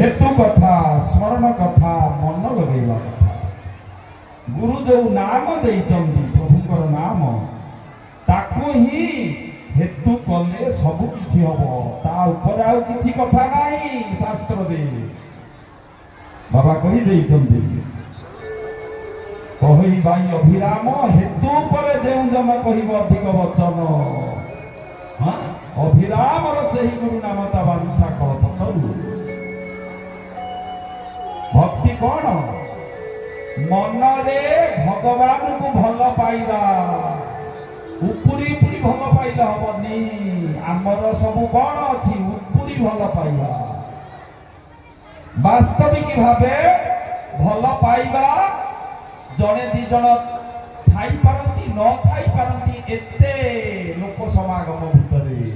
हेतु कथा स्मरण कथा मन लगेगा कथा गुरु जो नाम देइचंदी प्रभुकर नाम ताको ही हेतु कले सब किछि हबो ता ऊपर आउ किछि कथा नाही शास्त्र दे बाबा कहि देइचंदी कहि भाई अभिराम हेतु पर जेउ जम कहिबो अधिक वचन हां अभिराम र सही गुरु नाम ता वांछा कथ करू भक्ति कौन मन रे भगवान को भल पाइबा उपरी उपरी भल पाइला हबनी आमर सब कौन अछि उपरी भल पाइबा वास्तविक भावे भल पाइबा जड़े दी जण थाई पारती न थाई पारती एते लोक समागम भितरे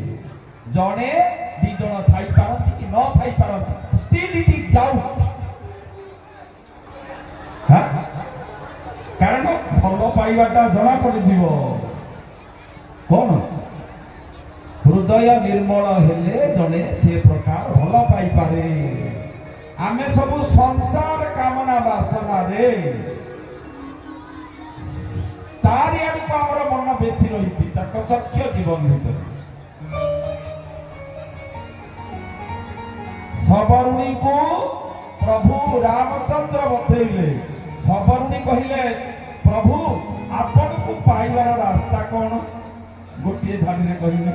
जड़े दी जण थाई पारती कि न थाई पारती स्टिल इट इज डाउट कारण भल पाइबाटा जना पड़ीज कौन हृदय निर्मल हेले जड़े से प्रकार भल पाई पारे आमे सब संसार कामना वासना रे तारी आड़क आमर मन बेसी रही चाकचक्य जीवन भीतर सबरुणी को प्रभु रामचंद्र बतैले सबरुणी कहले प्रभु आपण को पाइबार रास्ता कौन गोटे धाड़ी में कहले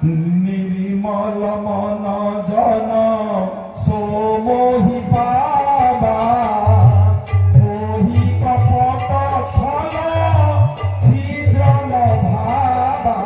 निर्मल मन जन सो मोहि पावा मोहि कपट छल शीघ्र न भावा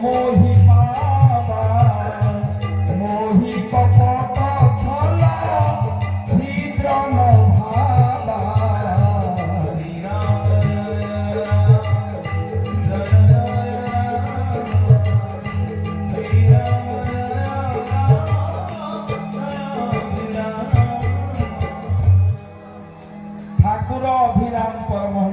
मोहि पावा मोहि कपट